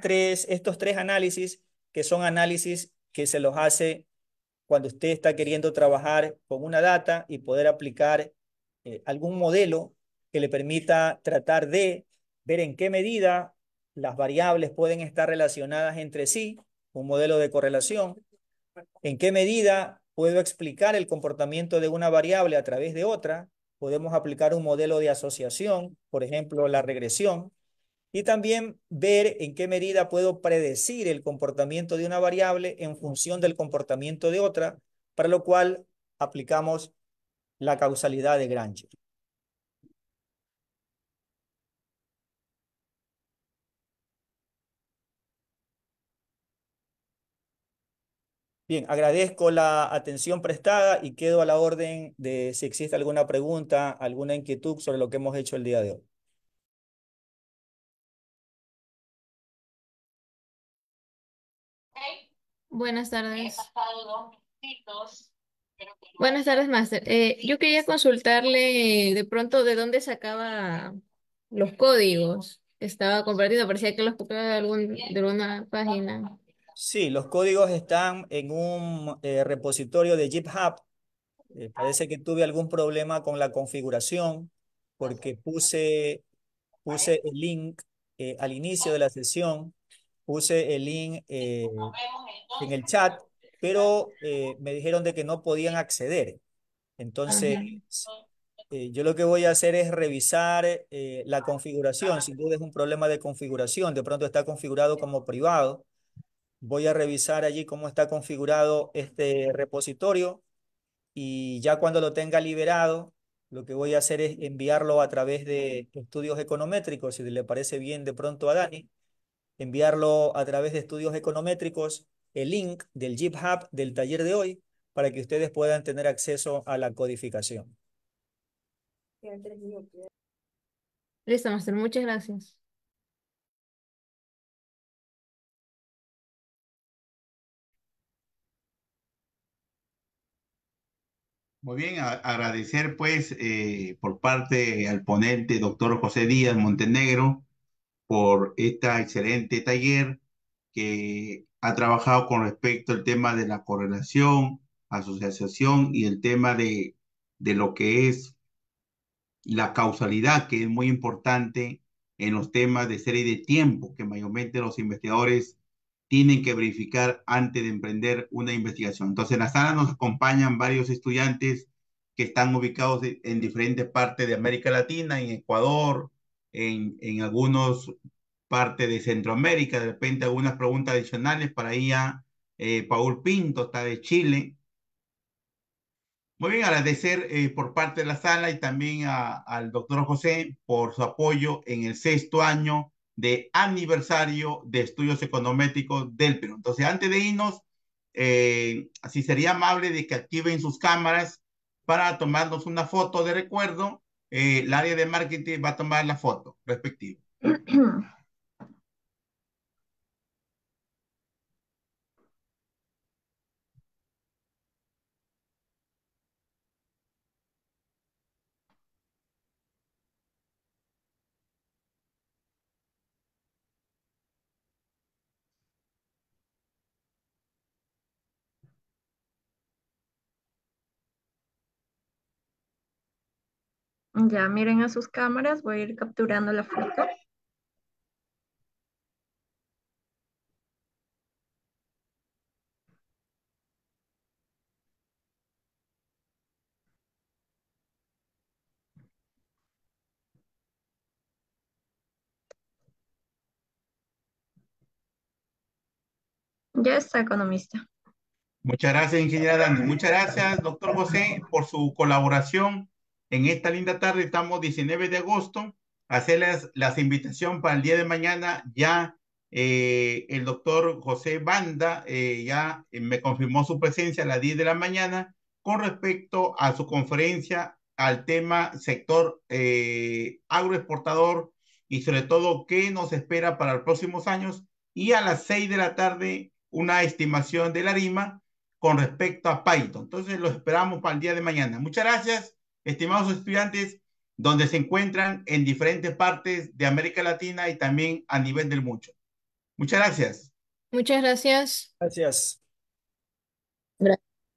tres análisis, que son análisis que se los hace cuando usted está queriendo trabajar con una data y poder aplicar algún modelo que le permita tratar de ver en qué medida las variables pueden estar relacionadas entre sí, un modelo de correlación, en qué medida puedo explicar el comportamiento de una variable a través de otra. Podemos aplicar un modelo de asociación, por ejemplo, la regresión, y también ver en qué medida puedo predecir el comportamiento de una variable en función del comportamiento de otra, para lo cual aplicamos la causalidad de Granger. Bien, agradezco la atención prestada y quedo a la orden de si existe alguna pregunta, alguna inquietud sobre lo que hemos hecho el día de hoy. Buenas tardes. Buenas tardes, Master. Yo quería consultarle de pronto de dónde sacaba los códigos que estaba compartiendo. Parecía que los copiaba de alguna página. Sí, los códigos están en un repositorio de GitHub. Parece que tuve algún problema con la configuración porque puse el link al inicio de la sesión, puse el link en el chat, pero me dijeron de que no podían acceder. Entonces, Ajá. yo lo que voy a hacer es revisar la configuración. Sin duda es un problema de configuración. De pronto está configurado como privado. Voy a revisar allí cómo está configurado este repositorio y ya cuando lo tenga liberado, lo que voy a hacer es enviarlo a través de estudios econométricos, si le parece bien de pronto a Dani, enviarlo a través de estudios econométricos, el link del GitHub del taller de hoy, para que ustedes puedan tener acceso a la codificación. Listo, Master. Muchas gracias. Muy bien, agradecer pues por parte al ponente, doctor José Díaz Montenegro, por esta excelente taller que ha trabajado con respecto al tema de la correlación, asociación y el tema de lo que es la causalidad, que es muy importante en los temas de serie de tiempo, que mayormente los investigadores tienen que verificar antes de emprender una investigación. Entonces, en la sala nos acompañan varios estudiantes que están ubicados en diferentes partes de América Latina, en Ecuador, en algunas partes de Centroamérica. De repente, algunas preguntas adicionales para ella. Paul Pinto está de Chile. Muy bien, agradecer por parte de la sala y también al doctor José por su apoyo en el sexto año de aniversario de estudios econométricos del Perú. Entonces, antes de irnos, si sería amable de que activen sus cámaras para tomarnos una foto de recuerdo, el área de marketing va a tomar la foto respectiva. Ya miren a sus cámaras, voy a ir capturando la foto. Ya está, economista. Muchas gracias, ingeniera Dani. Muchas gracias, doctor José, por su colaboración en esta linda tarde. Estamos 19 de agosto hacerles las invitación para el día de mañana. Ya el doctor José Banda ya me confirmó su presencia a las 10 de la mañana con respecto a su conferencia al tema sector agroexportador y sobre todo qué nos espera para los próximos años. Y a las 6 de la tarde una estimación de la RIMA con respecto a Python. Entonces los esperamos para el día de mañana. Muchas gracias, estimados estudiantes, donde se encuentran en diferentes partes de América Latina y también a nivel del mundo. Muchas gracias. Muchas gracias. Gracias.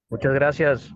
Muchas gracias.